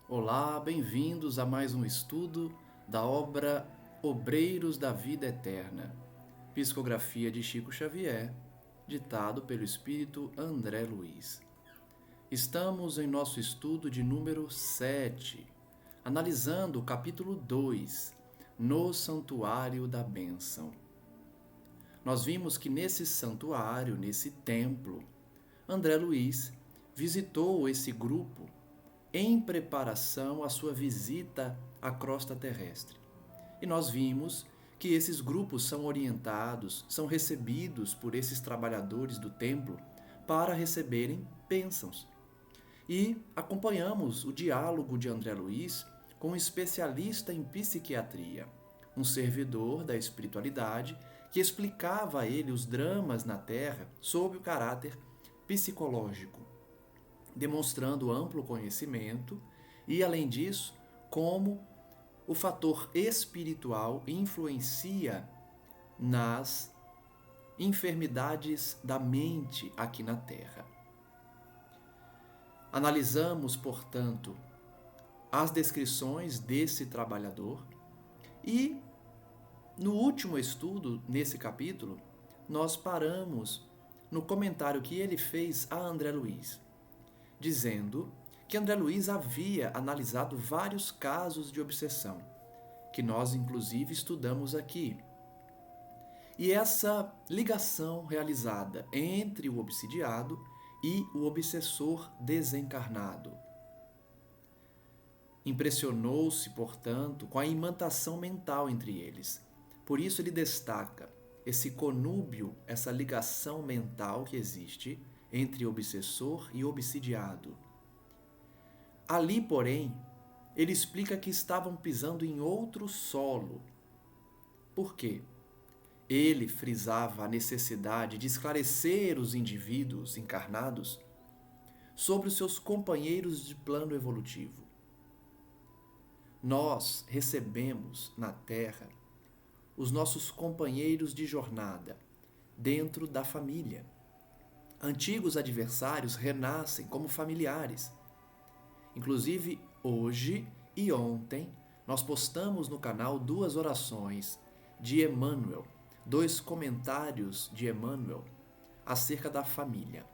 Olá, bem-vindos a mais um estudo da obra Obreiros da Vida Eterna, psicografia de Chico Xavier, ditado pelo espírito André Luiz. Estamos em nosso estudo de número 7, analisando o capítulo 2, No Santuário da Bênção. Nós vimos que nesse santuário, nesse templo, André Luiz visitou esse grupo em preparação à sua visita à crosta terrestre. E nós vimos que esses grupos são orientados, são recebidos por esses trabalhadores do templo para receberem bênçãos. E acompanhamos o diálogo de André Luiz com um especialista em psiquiatria, um servidor da espiritualidade que explicava a ele os dramas na Terra sob o caráter psicológico, demonstrando amplo conhecimento e, além disso, como o fator espiritual influencia nas enfermidades da mente aqui na Terra. Analisamos, portanto, as descrições desse trabalhador e, no último estudo, nesse capítulo, nós paramos no comentário que ele fez a André Luiz, dizendo que André Luiz havia analisado vários casos de obsessão, que nós inclusive estudamos aqui. E essa ligação realizada entre o obsidiado e o obsessor desencarnado impressionou-se, portanto, com a imantação mental entre eles. Por isso ele destaca esse conúbio, essa ligação mental que existe entre obsessor e obsidiado. Ali, porém, ele explica que estavam pisando em outro solo. Por quê? Ele frisava a necessidade de esclarecer os indivíduos encarnados sobre os seus companheiros de plano evolutivo. Nós recebemos na Terra os nossos companheiros de jornada dentro da família. Antigos adversários renascem como familiares. Inclusive, hoje e ontem, nós postamos no canal 2 orações de Emmanuel, 2 comentários de Emmanuel acerca da família.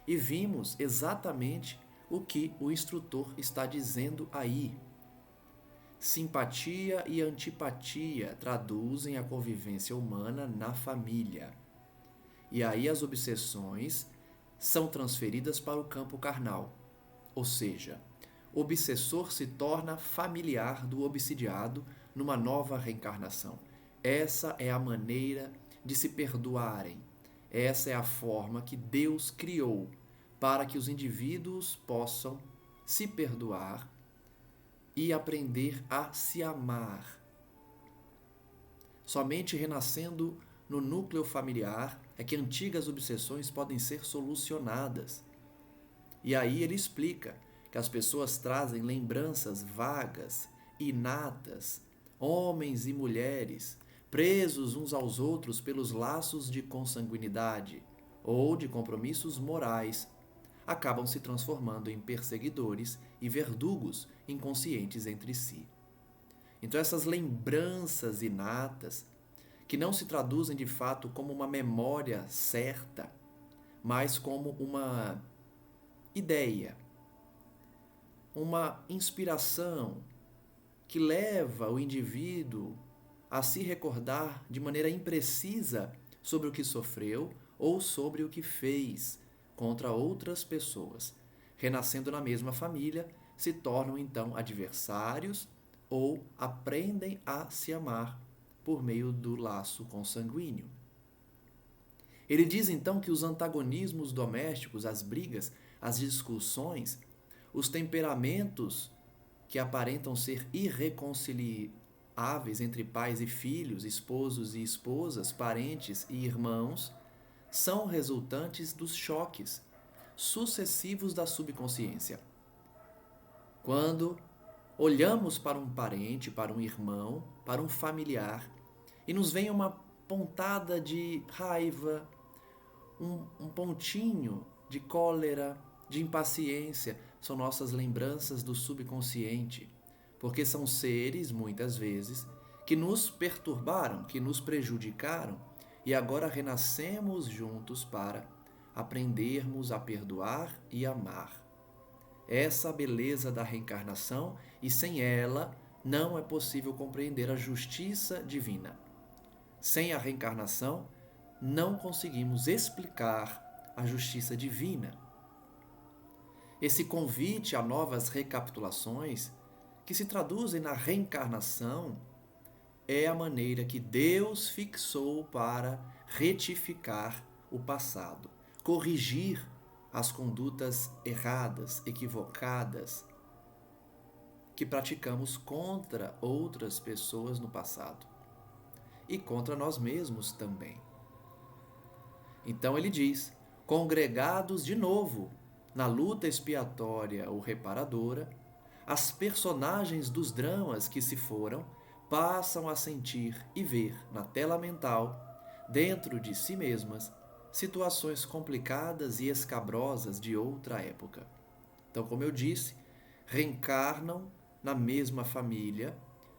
E vimos exatamente o que o instrutor está dizendo aí. Simpatia e antipatia traduzem a convivência humana na família. E aí as obsessões são transferidas para o campo carnal. Ou seja, o obsessor se torna familiar do obsidiado numa nova reencarnação. Essa é a maneira de se perdoarem. Essa é a forma que Deus criou para que os indivíduos possam se perdoar e aprender a se amar. Somente renascendo no núcleo familiar é que antigas obsessões podem ser solucionadas. E aí ele explica que as pessoas trazem lembranças vagas, inatas, homens e mulheres, presos uns aos outros pelos laços de consanguinidade ou de compromissos morais, acabam se transformando em perseguidores e verdugos inconscientes entre si. Então essas lembranças inatas, que não se traduzem de fato como uma memória certa, mas como uma ideia, uma inspiração que leva o indivíduo a se recordar de maneira imprecisa sobre o que sofreu ou sobre o que fez contra outras pessoas. Renascendo na mesma família, se tornam então adversários ou aprendem a se amar por meio do laço consanguíneo. Ele diz então que os antagonismos domésticos, as brigas, as discussões, os temperamentos que aparentam ser irreconciliáveis entre pais e filhos, esposos e esposas, parentes e irmãos, são resultantes dos choques sucessivos da subconsciência. Quando olhamos para um parente, para um irmão, para um familiar, e nos vem uma pontada de raiva, um pontinho de cólera, de impaciência, são nossas lembranças do subconsciente, porque são seres, muitas vezes, que nos perturbaram, que nos prejudicaram, e agora renascemos juntos para aprendermos a perdoar e amar. Essa a beleza da reencarnação, e sem ela não é possível compreender a justiça divina. Sem a reencarnação, não conseguimos explicar a justiça divina. Esse convite a novas recapitulações, que se traduzem na reencarnação, é a maneira que Deus fixou para retificar o passado, corrigir as condutas erradas, equivocadas, que praticamos contra outras pessoas no passado e contra nós mesmos também. Então ele diz: congregados de novo na luta expiatória ou reparadora, as personagens dos dramas que se foram passam a sentir e ver na tela mental, dentro de si mesmas, situações complicadas e escabrosas de outra época. Então, como eu disse, reencarnam na mesma família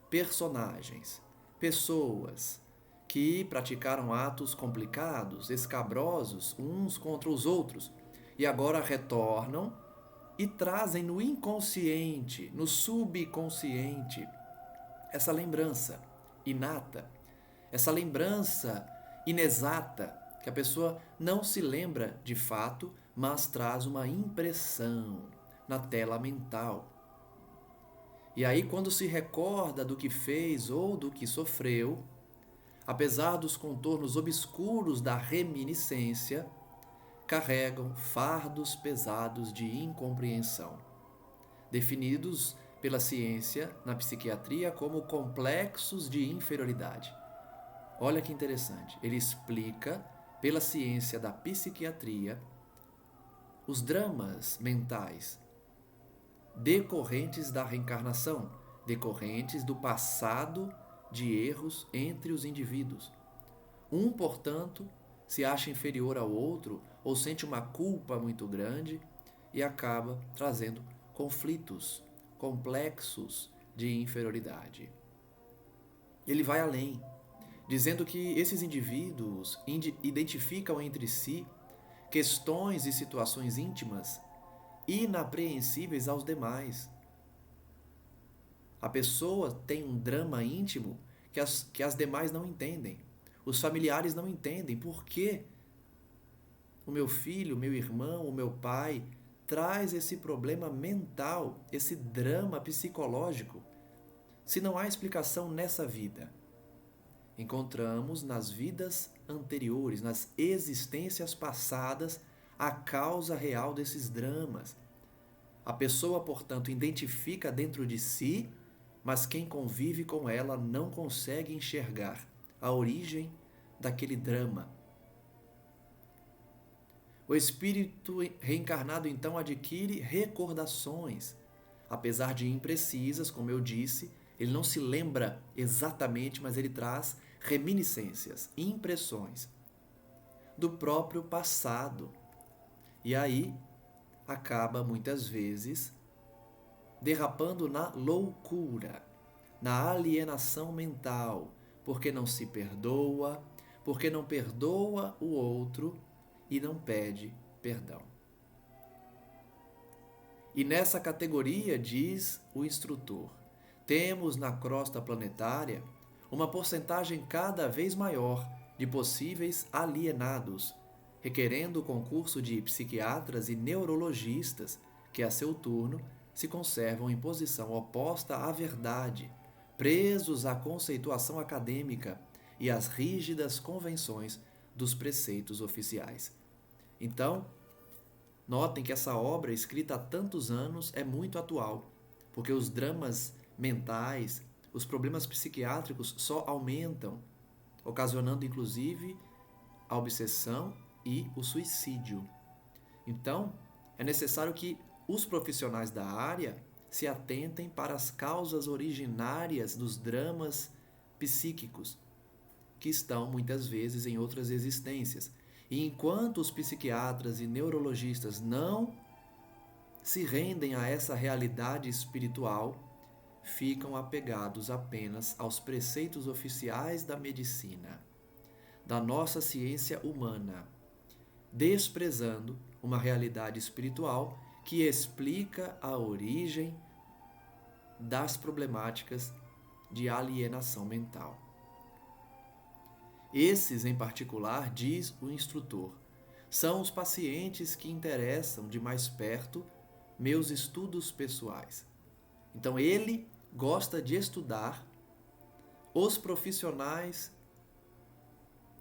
personagens, pessoas que praticaram atos complicados, escabrosos uns contra os outros, e agora retornam e trazem no inconsciente, no subconsciente, essa lembrança inata, essa lembrança inexata, que a pessoa não se lembra de fato, mas traz uma impressão na tela mental. E aí, quando se recorda do que fez ou do que sofreu, apesar dos contornos obscuros da reminiscência, carregam fardos pesados de incompreensão, definidos pela ciência na psiquiatria como complexos de inferioridade. Olha que interessante, ele explica pela ciência da psiquiatria os dramas mentais decorrentes da reencarnação, decorrentes do passado de erros entre os indivíduos. Um, portanto, se acha inferior ao outro ou sente uma culpa muito grande e acaba trazendo conflitos complexos de inferioridade. Ele vai além, dizendo que esses indivíduos identificam entre si questões e situações íntimas inapreensíveis aos demais. A pessoa tem um drama íntimo que as demais não entendem. Os familiares não entendem por que o meu filho, o meu irmão, o meu pai traz esse problema mental, esse drama psicológico, se não há explicação nessa vida. Encontramos nas vidas anteriores, nas existências passadas, a causa real desses dramas. A pessoa, portanto, identifica dentro de si, mas quem convive com ela não consegue enxergar a origem daquele drama. O espírito reencarnado, então, adquire recordações. Apesar de imprecisas, como eu disse, ele não se lembra exatamente, mas ele traz reminiscências, impressões do próprio passado. E aí acaba, muitas vezes, derrapando na loucura, na alienação mental, porque não se perdoa, porque não perdoa o outro e não pede perdão. E nessa categoria, diz o instrutor, temos na crosta planetária uma porcentagem cada vez maior de possíveis alienados, requerendo o concurso de psiquiatras e neurologistas que, a seu turno, se conservam em posição oposta à verdade, presos à conceituação acadêmica e às rígidas convenções dos preceitos oficiais. Então, notem que essa obra, escrita há tantos anos, é muito atual, porque os dramas mentais, os problemas psiquiátricos só aumentam, ocasionando inclusive a obsessão e o suicídio. Então, é necessário que os profissionais da área se atentem para as causas originárias dos dramas psíquicos, que estão muitas vezes em outras existências. E enquanto os psiquiatras e neurologistas não se rendem a essa realidade espiritual, ficam apegados apenas aos preceitos oficiais da medicina, da nossa ciência humana, desprezando uma realidade espiritual que explica a origem das problemáticas de alienação mental. Esses, em particular, diz o instrutor, são os pacientes que interessam de mais perto meus estudos pessoais. Então, ele gosta de estudar os profissionais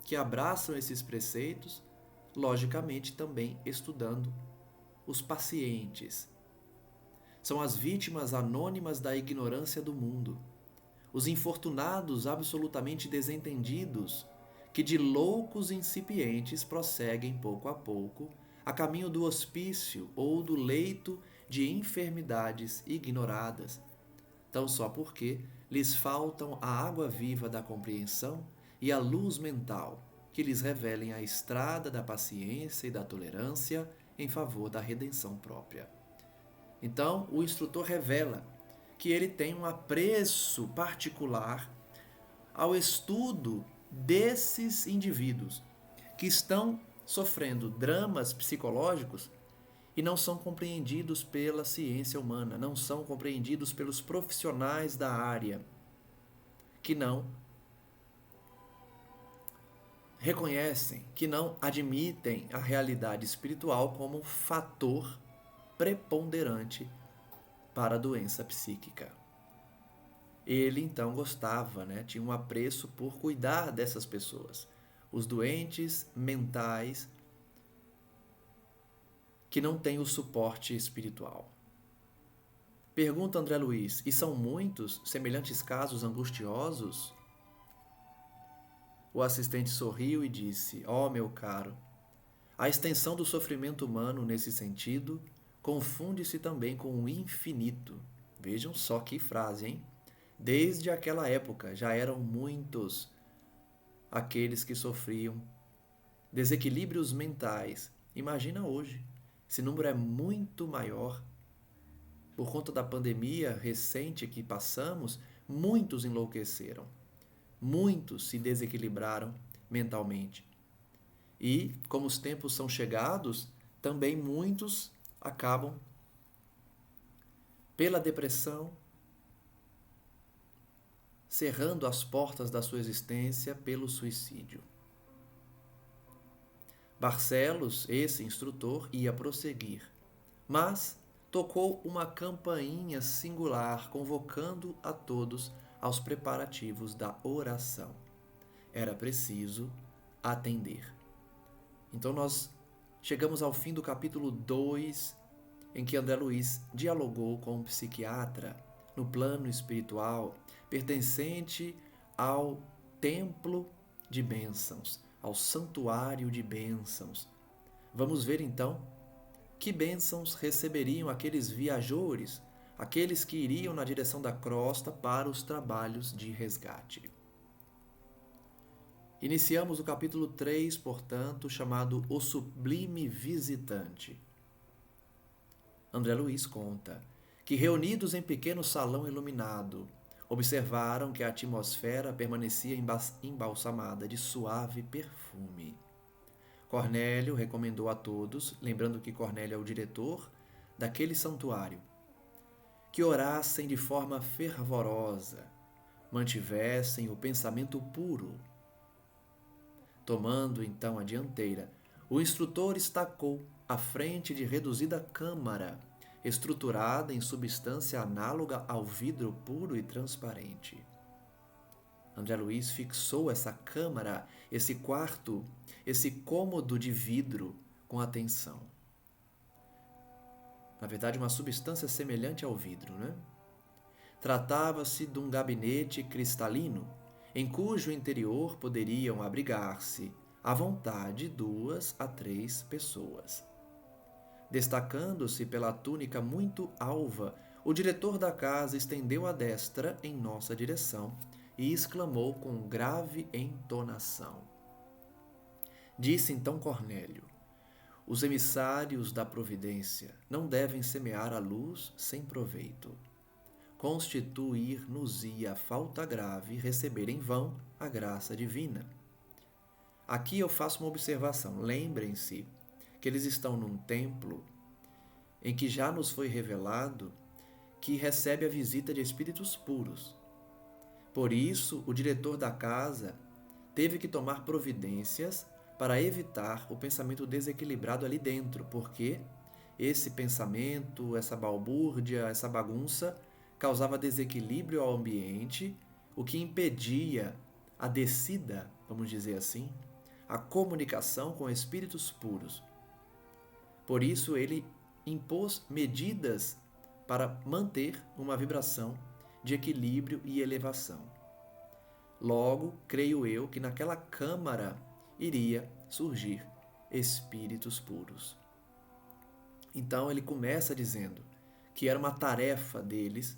que abraçam esses preceitos, logicamente também estudando os pacientes. São as vítimas anônimas da ignorância do mundo, os infortunados absolutamente desentendidos, que de loucos incipientes prosseguem pouco a pouco a caminho do hospício ou do leito de enfermidades ignoradas, tão só porque lhes faltam a água viva da compreensão e a luz mental que lhes revelem a estrada da paciência e da tolerância em favor da redenção própria. Então, o instrutor revela que ele tem um apreço particular ao estudo desses indivíduos que estão sofrendo dramas psicológicos e não são compreendidos pela ciência humana, não são compreendidos pelos profissionais da área, que não reconhecem, que não admitem a realidade espiritual como um fator preponderante para a doença psíquica. Ele então gostava, tinha um apreço por cuidar dessas pessoas, os doentes mentais que não têm o suporte espiritual. Pergunta André Luiz, e são muitos semelhantes casos angustiosos? O assistente sorriu e disse, meu caro, a extensão do sofrimento humano nesse sentido confunde-se também com o infinito. Vejam só que frase, hein? Desde aquela época já eram muitos aqueles que sofriam desequilíbrios mentais. Imagina hoje, esse número é muito maior. Por conta da pandemia recente que passamos, muitos enlouqueceram, muitos se desequilibraram mentalmente. E, como os tempos são chegados, também muitos acabam pela depressão, cerrando as portas da sua existência pelo suicídio. Barcelos, esse instrutor, ia prosseguir, mas tocou uma campainha singular, convocando a todos aos preparativos da oração. Era preciso atender. Então nós chegamos ao fim do capítulo 2, em que André Luiz dialogou com um psiquiatra no plano espiritual, pertencente ao templo de bênçãos, ao santuário de bênçãos. Vamos ver então que bênçãos receberiam aqueles viajores, aqueles que iriam na direção da crosta para os trabalhos de resgate. Iniciamos o capítulo 3, portanto, chamado O Sublime Visitante. André Luiz conta que, reunidos em pequeno salão iluminado, observaram que a atmosfera permanecia embalsamada de suave perfume. Cornélio recomendou a todos, lembrando que Cornélio é o diretor daquele santuário, que orassem de forma fervorosa, mantivessem o pensamento puro. Tomando então a dianteira, o instrutor estacou à frente de reduzida câmara, estruturada em substância análoga ao vidro puro e transparente. André Luiz fixou essa câmara, esse quarto, esse cômodo de vidro com atenção. Na verdade, uma substância semelhante ao vidro, Tratava-se de um gabinete cristalino, em cujo interior poderiam abrigar-se, à vontade, 2 a 3 pessoas. Destacando-se pela túnica muito alva, o diretor da casa estendeu a destra em nossa direção e exclamou com grave entonação. Disse então Cornélio: Os emissários da providência não devem semear a luz sem proveito, constituir-nos-ia falta grave receber em vão a graça divina. Aqui eu faço uma observação. Lembrem-se que eles estão num templo em que já nos foi revelado que recebe a visita de espíritos puros. Por isso, o diretor da casa teve que tomar providências para evitar o pensamento desequilibrado ali dentro, porque esse pensamento, essa balbúrdia, essa bagunça causava desequilíbrio ao ambiente, o que impedia a descida, vamos dizer assim, a comunicação com espíritos puros. Por isso, ele impôs medidas para manter uma vibração de equilíbrio e elevação. Logo, creio eu que naquela câmara iria surgir espíritos puros. Então ele começa dizendo que era uma tarefa deles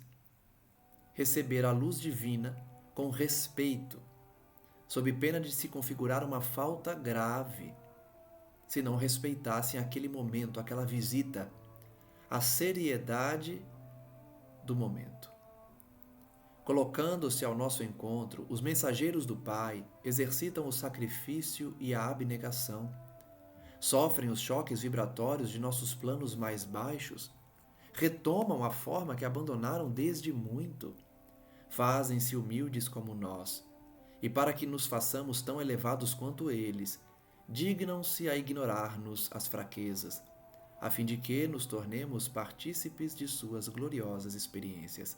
receber a luz divina com respeito, sob pena de se configurar uma falta grave, se não respeitassem aquele momento, aquela visita, a seriedade do momento. Colocando-se ao nosso encontro, os mensageiros do Pai exercitam o sacrifício e a abnegação, sofrem os choques vibratórios de nossos planos mais baixos, retomam a forma que abandonaram desde muito, fazem-se humildes como nós, e para que nos façamos tão elevados quanto eles, dignam-se a ignorar-nos as fraquezas, a fim de que nos tornemos partícipes de suas gloriosas experiências.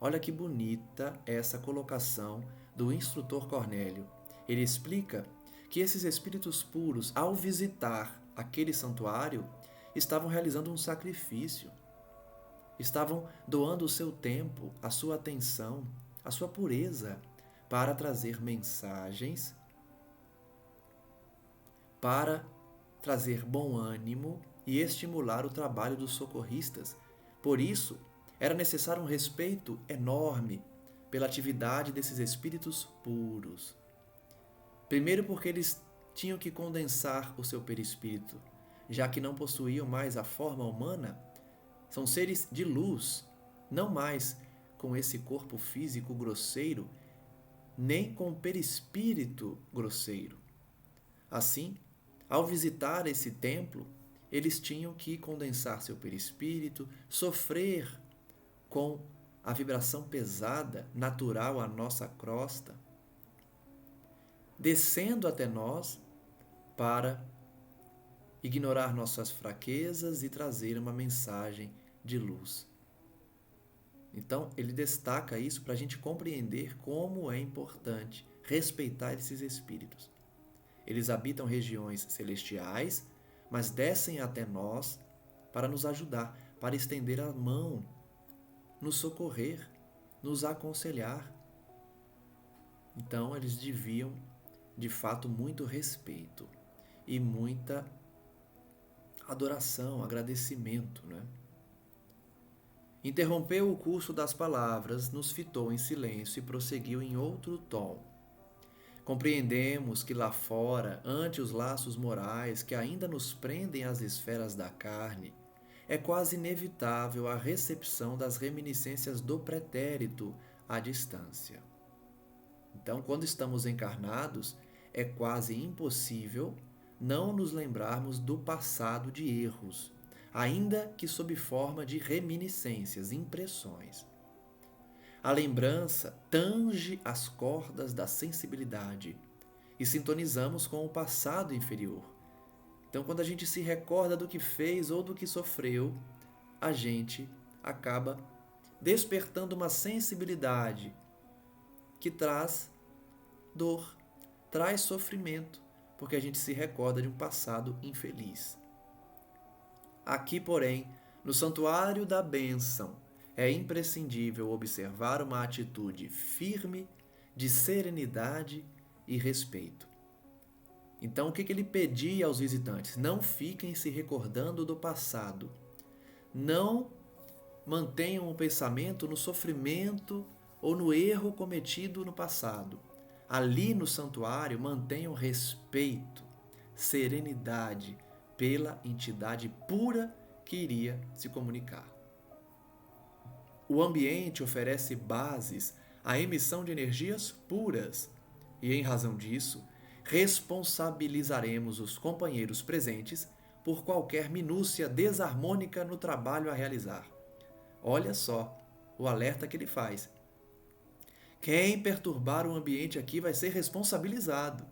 Olha que bonita essa colocação do instrutor Cornélio. Ele explica que esses espíritos puros, ao visitar aquele santuário, estavam realizando um sacrifício, estavam doando o seu tempo, a sua atenção, a sua pureza, para trazer mensagens, para trazer bom ânimo e estimular o trabalho dos socorristas. Por isso, era necessário um respeito enorme pela atividade desses espíritos puros. Primeiro porque eles tinham que condensar o seu perispírito, já que não possuíam mais a forma humana, são seres de luz, não mais com esse corpo físico grosseiro, nem com o perispírito grosseiro. Assim, ao visitar esse templo, eles tinham que condensar seu perispírito, sofrer com a vibração pesada, natural à nossa crosta, descendo até nós para ignorar nossas fraquezas e trazer uma mensagem de luz. Então, ele destaca isso para a gente compreender como é importante respeitar esses espíritos. Eles habitam regiões celestiais, mas descem até nós para nos ajudar, para estender a mão, nos socorrer, nos aconselhar. Então, eles deviam, de fato, muito respeito e muita adoração, agradecimento, né? Interrompeu o curso das palavras, nos fitou em silêncio e prosseguiu em outro tom. Compreendemos que lá fora, ante os laços morais que ainda nos prendem às esferas da carne, é quase inevitável a recepção das reminiscências do pretérito à distância. Então, quando estamos encarnados, é quase impossível não nos lembrarmos do passado de erros, ainda que sob forma de reminiscências, impressões. A lembrança tange as cordas da sensibilidade e sintonizamos com o passado inferior. Então, quando a gente se recorda do que fez ou do que sofreu, a gente acaba despertando uma sensibilidade que traz dor, traz sofrimento, porque a gente se recorda de um passado infeliz. Aqui, porém, no santuário da bênção, é imprescindível observar uma atitude firme de serenidade e respeito. Então, o que ele pedia aos visitantes? Não fiquem se recordando do passado. Não mantenham o pensamento no sofrimento ou no erro cometido no passado. Ali no santuário, mantenham respeito, serenidade, pela entidade pura que iria se comunicar. O ambiente oferece bases à emissão de energias puras e, em razão disso, responsabilizaremos os companheiros presentes por qualquer minúcia desarmônica no trabalho a realizar. Olha só o alerta que ele faz. Quem perturbar o ambiente aqui vai ser responsabilizado.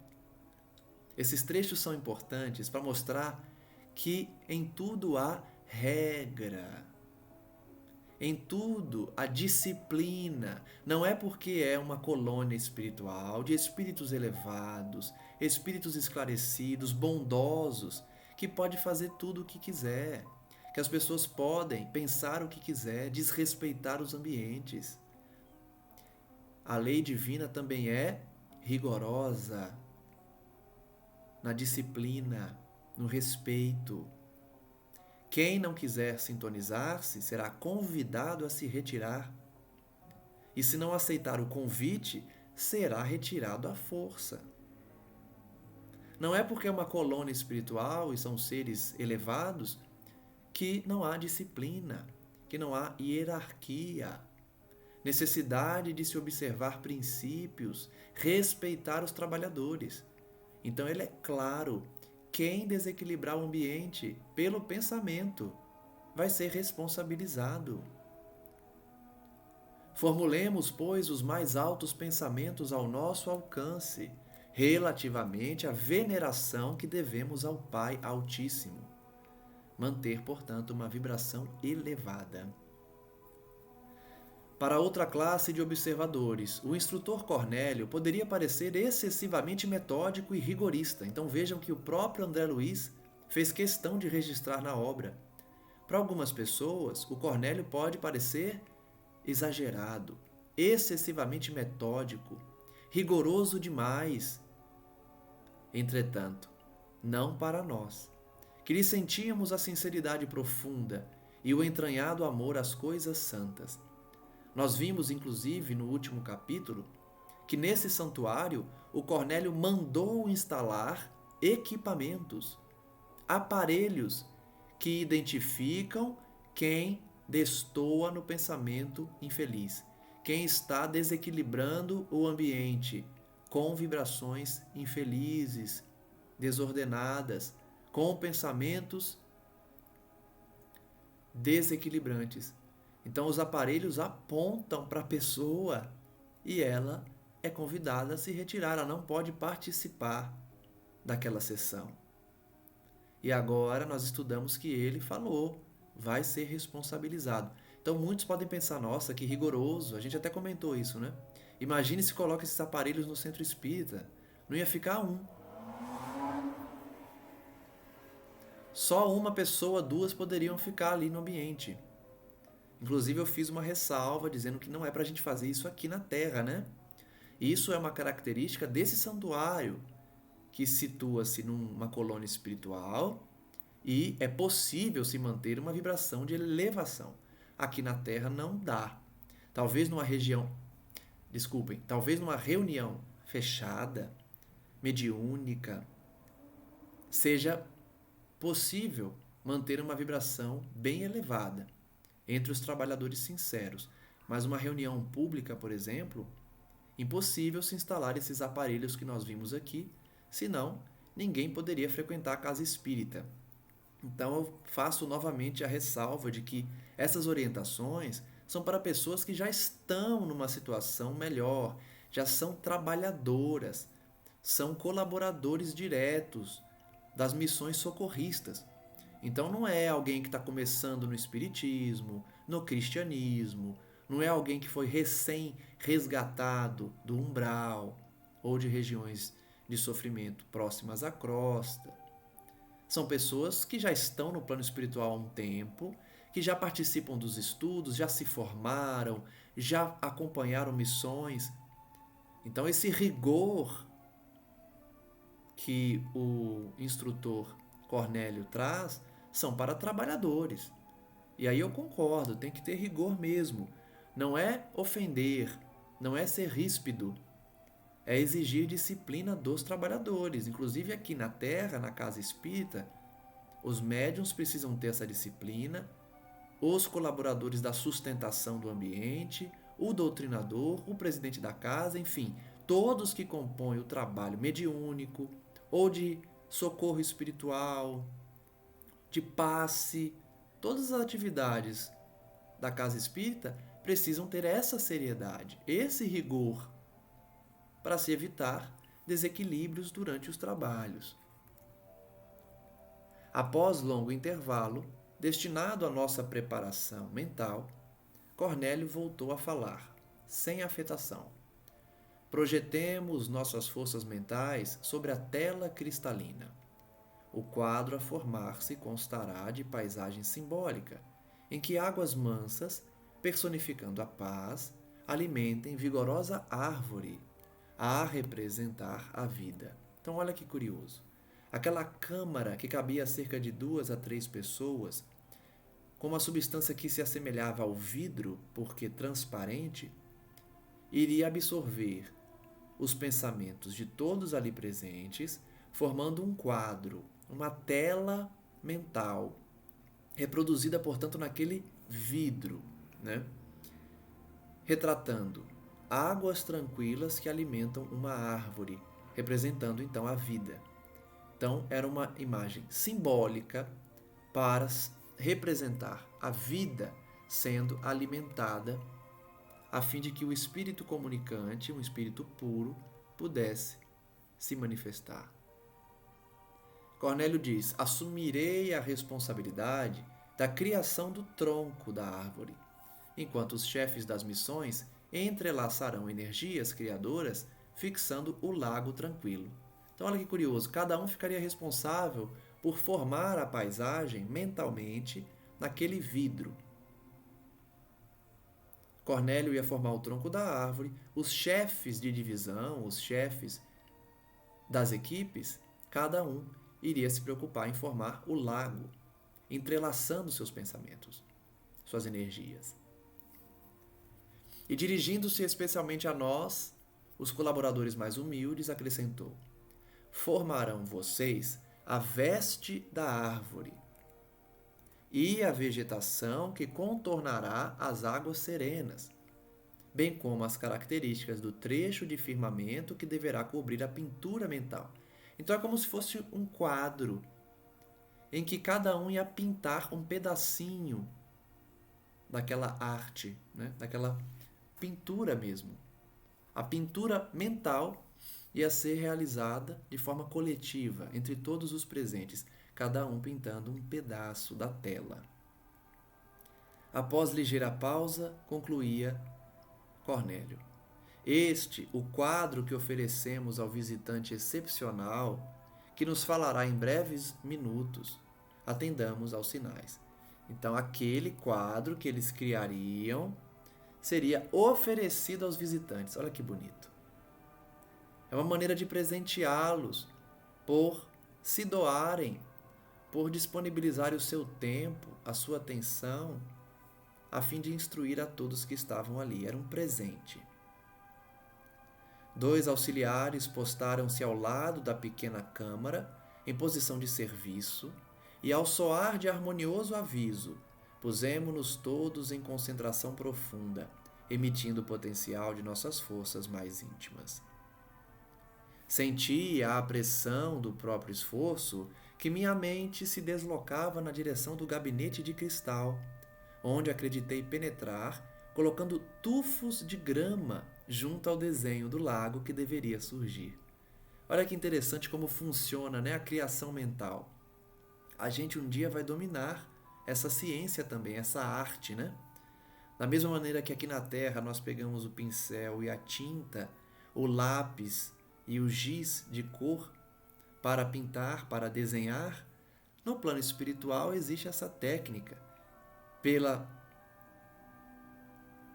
Esses trechos são importantes para mostrar que em tudo há regra. Em tudo há disciplina. Não é porque é uma colônia espiritual de espíritos elevados, espíritos esclarecidos, bondosos, que pode fazer tudo o que quiser, que as pessoas podem pensar o que quiser, desrespeitar os ambientes. A lei divina também é rigorosa na disciplina, no respeito. Quem não quiser sintonizar-se será convidado a se retirar. E se não aceitar o convite, será retirado à força. Não é porque é uma colônia espiritual e são seres elevados que não há disciplina, que não há hierarquia, necessidade de se observar princípios, respeitar os trabalhadores. Então ele é claro, quem desequilibrar o ambiente pelo pensamento vai ser responsabilizado. Formulemos, pois, os mais altos pensamentos ao nosso alcance, relativamente à veneração que devemos ao Pai Altíssimo. Manter, portanto, uma vibração elevada. Para outra classe de observadores, o instrutor Cornélio poderia parecer excessivamente metódico e rigorista. Então vejam que o próprio André Luiz fez questão de registrar na obra. Para algumas pessoas, o Cornélio pode parecer exagerado, excessivamente metódico, rigoroso demais. Entretanto, não para nós, que lhe sentíamos a sinceridade profunda e o entranhado amor às coisas santas. Nós vimos, inclusive, no último capítulo, que nesse santuário o Cornélio mandou instalar equipamentos, aparelhos que identificam quem destoa no pensamento infeliz, quem está desequilibrando o ambiente com vibrações infelizes, desordenadas, com pensamentos desequilibrantes. Então os aparelhos apontam para a pessoa e ela é convidada a se retirar, ela não pode participar daquela sessão. E agora nós estudamos que ele falou, vai ser responsabilizado. Então muitos podem pensar, nossa, que rigoroso, a gente até comentou isso, né? Imagine se coloca esses aparelhos no centro espírita, não ia ficar um. Só uma pessoa, duas poderiam ficar ali no ambiente. Inclusive eu fiz uma ressalva dizendo que não é para a gente fazer isso aqui na Terra, né? Isso é uma característica desse santuário, que situa-se numa colônia espiritual e é possível se manter uma vibração de elevação. Aqui na Terra não dá. Talvez numa reunião fechada, mediúnica, seja possível manter uma vibração bem elevada entre os trabalhadores sinceros. Mas uma reunião pública, por exemplo, impossível se instalar esses aparelhos que nós vimos aqui, senão ninguém poderia frequentar a casa espírita. Então eu faço novamente a ressalva de que essas orientações são para pessoas que já estão numa situação melhor, já são trabalhadoras, são colaboradores diretos das missões socorristas. Então não é alguém que está começando no espiritismo, no cristianismo, não é alguém que foi recém-resgatado do umbral ou de regiões de sofrimento próximas à crosta. São pessoas que já estão no plano espiritual há um tempo, que já participam dos estudos, já se formaram, já acompanharam missões. Então esse rigor que o instrutor Cornélio traz são para trabalhadores. E aí eu concordo, tem que ter rigor mesmo. Não é ofender, não é ser ríspido, é exigir disciplina dos trabalhadores. Inclusive aqui na Terra, na casa espírita, Os médiuns precisam ter essa disciplina, os colaboradores da sustentação do ambiente, o doutrinador, o presidente da casa, enfim, todos que compõem o trabalho mediúnico ou de socorro espiritual, de passe, todas as atividades da casa espírita precisam ter essa seriedade, esse rigor, para se evitar desequilíbrios durante os trabalhos. Após longo intervalo, destinado à nossa preparação mental, Cornélio voltou a falar, sem afetação. Projetemos nossas forças mentais sobre a tela cristalina. O quadro a formar-se constará de paisagem simbólica, em que águas mansas, personificando a paz, alimentem vigorosa árvore a representar a vida. Então, olha que curioso. Aquela câmara que cabia cerca de 2 a 3 pessoas, com uma substância que se assemelhava ao vidro, porque transparente, iria absorver os pensamentos de todos ali presentes, formando um quadro, uma tela mental, reproduzida, portanto, naquele vidro, né? Retratando águas tranquilas que alimentam uma árvore, representando então a vida. Então, era uma imagem simbólica para representar a vida sendo alimentada, a fim de que o espírito comunicante, um espírito puro, pudesse se manifestar. Cornélio diz: assumirei a responsabilidade da criação do tronco da árvore, enquanto os chefes das missões entrelaçarão energias criadoras fixando o lago tranquilo. Então, olha que curioso, cada um ficaria responsável por formar a paisagem mentalmente naquele vidro. Cornélio ia formar o tronco da árvore, os chefes de divisão, os chefes das equipes, cada um iria se preocupar em formar o lago, entrelaçando seus pensamentos, suas energias. E dirigindo-se especialmente a nós, os colaboradores mais humildes, acrescentou: formarão vocês a veste da árvore e a vegetação que contornará as águas serenas, bem como as características do trecho de firmamento que deverá cobrir a pintura mental. Então é como se fosse um quadro em que cada um ia pintar um pedacinho daquela arte, né? Daquela pintura mesmo. A pintura mental ia ser realizada de forma coletiva, entre todos os presentes, cada um pintando um pedaço da tela. Após ligeira pausa, concluía Cornélio: este, o quadro que oferecemos ao visitante excepcional, que nos falará em breves minutos. Atendamos aos sinais. Então, aquele quadro que eles criariam seria oferecido aos visitantes. Olha que bonito. É uma maneira de presenteá-los por se doarem, por disponibilizar o seu tempo, a sua atenção, a fim de instruir a todos que estavam ali. Era um presente. 2 auxiliares postaram-se ao lado da pequena câmara, em posição de serviço, e ao soar de harmonioso aviso, pusemo-nos todos em concentração profunda, emitindo o potencial de nossas forças mais íntimas. Senti a pressão do próprio esforço que minha mente se deslocava na direção do gabinete de cristal, onde acreditei penetrar, colocando tufos de grama junto ao desenho do lago que deveria surgir. Olha que interessante como funciona, né, a criação mental. A gente um dia vai dominar essa ciência também, essa arte, né? Da mesma maneira que aqui na Terra nós pegamos o pincel e a tinta, o lápis e o giz de cor para pintar, para desenhar, no plano espiritual existe essa técnica. Pela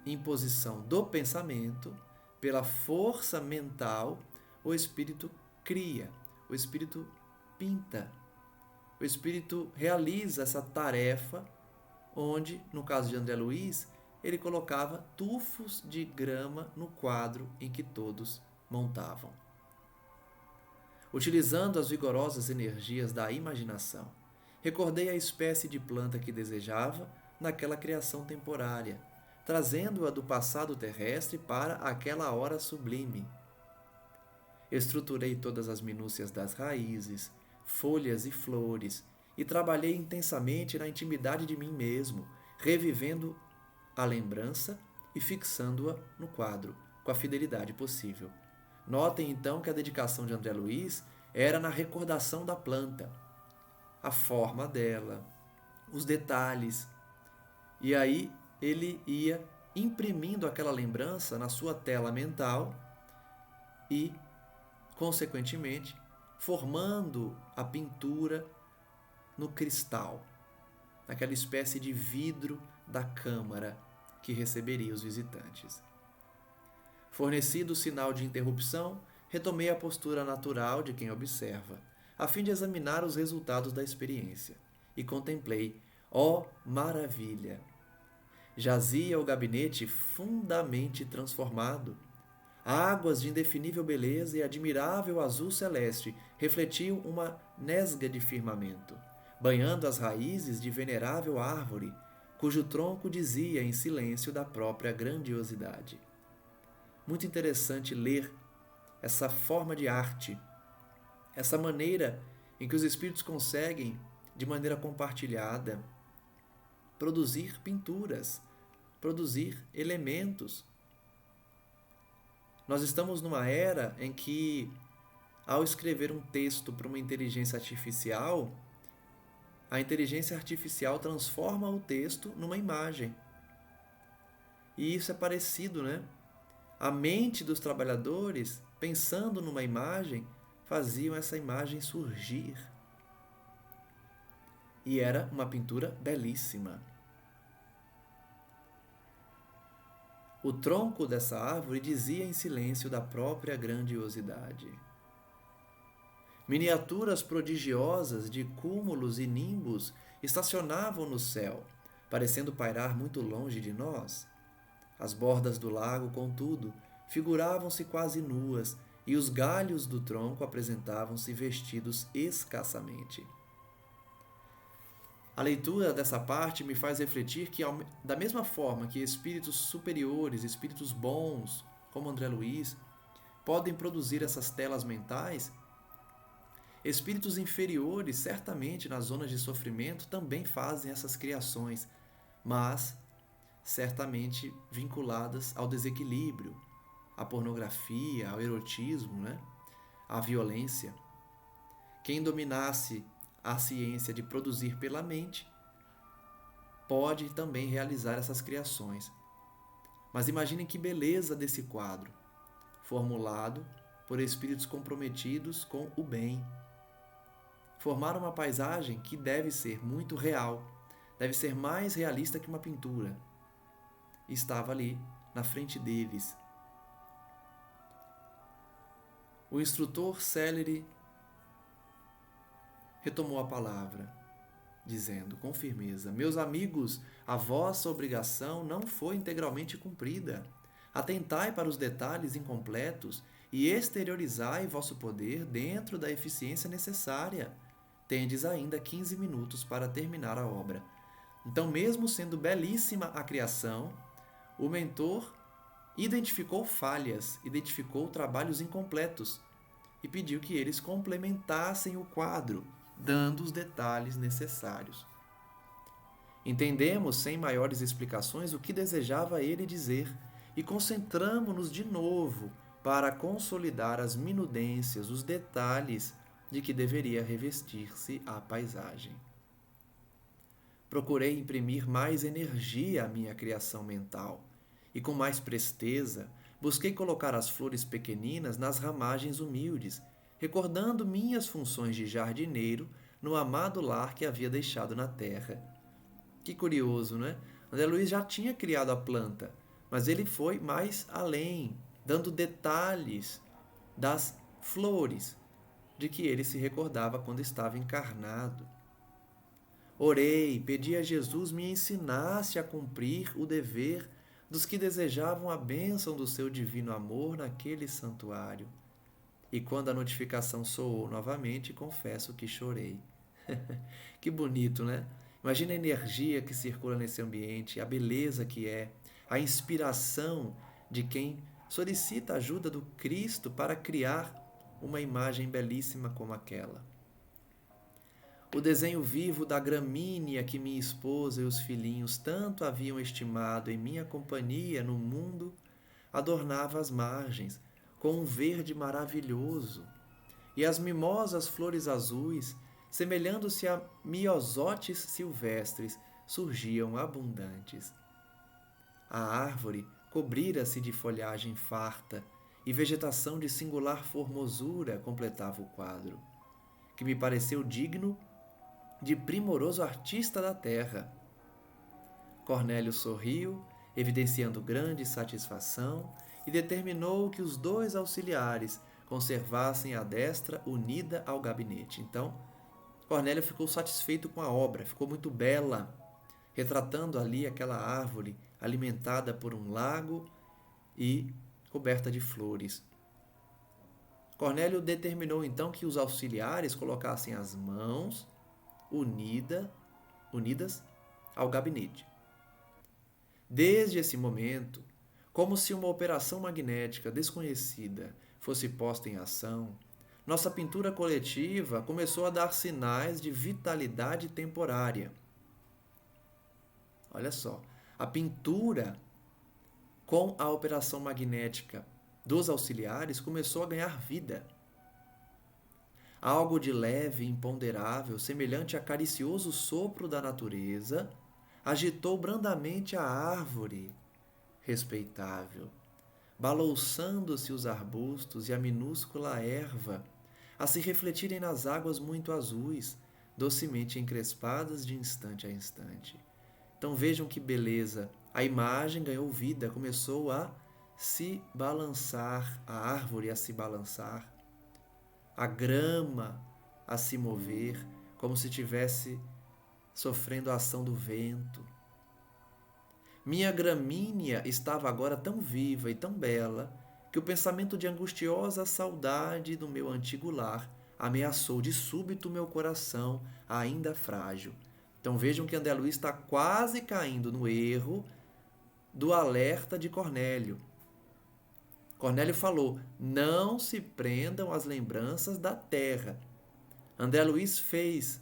imposição do pensamento, pela força mental, o espírito cria, o espírito pinta, o espírito realiza essa tarefa, onde, no caso de André Luiz, ele colocava tufos de grama no quadro em que todos montavam. Utilizando as vigorosas energias da imaginação recordei a espécie de planta que desejava naquela criação temporária, trazendo-a do passado terrestre para aquela hora sublime. Estruturei todas as minúcias das raízes, folhas e flores, e trabalhei intensamente na intimidade de mim mesmo, revivendo a lembrança e fixando-a no quadro, com a fidelidade possível. Notem então que a dedicação de André Luiz era na recordação da planta, a forma dela, os detalhes. E aí ele ia imprimindo aquela lembrança na sua tela mental e, consequentemente, formando a pintura no cristal, naquela espécie de vidro da câmara que receberia os visitantes. Fornecido o sinal de interrupção, retomei a postura natural de quem observa, a fim de examinar os resultados da experiência, e contemplei, ó maravilha! Jazia o gabinete fundamente transformado. Águas de indefinível beleza e admirável azul celeste refletiam uma nesga de firmamento, banhando as raízes de venerável árvore, cujo tronco dizia em silêncio da própria grandiosidade. Muito interessante ler essa forma de arte, essa maneira em que os espíritos conseguem, de maneira compartilhada, produzir pinturas, produzir elementos. Nós estamos numa era em que, ao escrever um texto para uma inteligência artificial, a inteligência artificial transforma o texto numa imagem. E isso é parecido, né? A mente dos trabalhadores, pensando numa imagem, faziam essa imagem surgir. E era uma pintura belíssima. O tronco dessa árvore dizia em silêncio da própria grandiosidade. Miniaturas prodigiosas de cúmulos e nimbos estacionavam no céu, parecendo pairar muito longe de nós. As bordas do lago, contudo, figuravam-se quase nuas, e os galhos do tronco apresentavam-se vestidos escassamente. A leitura dessa parte me faz refletir que, da mesma forma que espíritos superiores, espíritos bons, como André Luiz, podem produzir essas telas mentais, espíritos inferiores, certamente nas zonas de sofrimento, também fazem essas criações, mas certamente vinculadas ao desequilíbrio, à pornografia, ao erotismo, né? À violência. Quem dominasse a ciência de produzir pela mente pode também realizar essas criações. Mas imaginem que beleza desse quadro, formulado por espíritos comprometidos com o bem. Formar uma paisagem que deve ser muito real, deve ser mais realista que uma pintura. Estava ali, na frente deles. O instrutor célere retomou a palavra, dizendo com firmeza: meus amigos, a vossa obrigação não foi integralmente cumprida. Atentai para os detalhes incompletos e exteriorizai vosso poder dentro da eficiência necessária. Tendes ainda 15 minutos para terminar a obra. Então, mesmo sendo belíssima a criação, o mentor identificou falhas, identificou trabalhos incompletos e pediu que eles complementassem o quadro, dando os detalhes necessários. Entendemos, sem maiores explicações, o que desejava ele dizer e concentramo-nos de novo para consolidar as minudências, os detalhes de que deveria revestir-se a paisagem. Procurei imprimir mais energia à minha criação mental e, com mais presteza, busquei colocar as flores pequeninas nas ramagens humildes, recordando minhas funções de jardineiro no amado lar que havia deixado na terra. Que curioso, né? André Luiz já tinha criado a planta, mas ele foi mais além, dando detalhes das flores de que ele se recordava quando estava encarnado. Orei, pedi a Jesus me ensinasse a cumprir o dever dos que desejavam a bênção do seu divino amor naquele santuário. E quando a notificação soou novamente, confesso que chorei. Que bonito, né? Imagina a energia que circula nesse ambiente, a beleza que é, a inspiração de quem solicita a ajuda do Cristo para criar uma imagem belíssima como aquela. O desenho vivo da gramínea que minha esposa e os filhinhos tanto haviam estimado em minha companhia no mundo adornava as margens com um verde maravilhoso, e as mimosas flores azuis, semelhando-se a miosotes silvestres, surgiam abundantes. A árvore cobrira-se de folhagem farta e vegetação de singular formosura completava o quadro, que me pareceu digno de primoroso artista da terra. Cornélio sorriu, evidenciando grande satisfação, e determinou que os dois auxiliares conservassem a destra unida ao gabinete. Então, Cornélio ficou satisfeito com a obra, ficou muito bela, retratando ali aquela árvore alimentada por um lago e coberta de flores. Cornélio determinou então que os auxiliares colocassem as mãos unidas ao gabinete. Desde esse momento, como se uma operação magnética desconhecida fosse posta em ação, nossa pintura coletiva começou a dar sinais de vitalidade temporária. Olha só, a pintura com a operação magnética dos auxiliares começou a ganhar vida. Algo de leve e imponderável, semelhante a caricioso sopro da natureza, agitou brandamente a árvore respeitável, balouçando-se os arbustos e a minúscula erva, a se refletirem nas águas muito azuis, docemente encrespadas de instante a instante. Então vejam que beleza! A imagem ganhou vida, começou a se balançar, a árvore a se balançar, a grama a se mover, como se estivesse sofrendo a ação do vento. Minha gramínea estava agora tão viva e tão bela que o pensamento de angustiosa saudade do meu antigo lar ameaçou de súbito meu coração ainda frágil. Então vejam que André Luiz está quase caindo no erro do alerta de Cornélio. Cornélio falou: não se prendam às lembranças da terra. André Luiz fez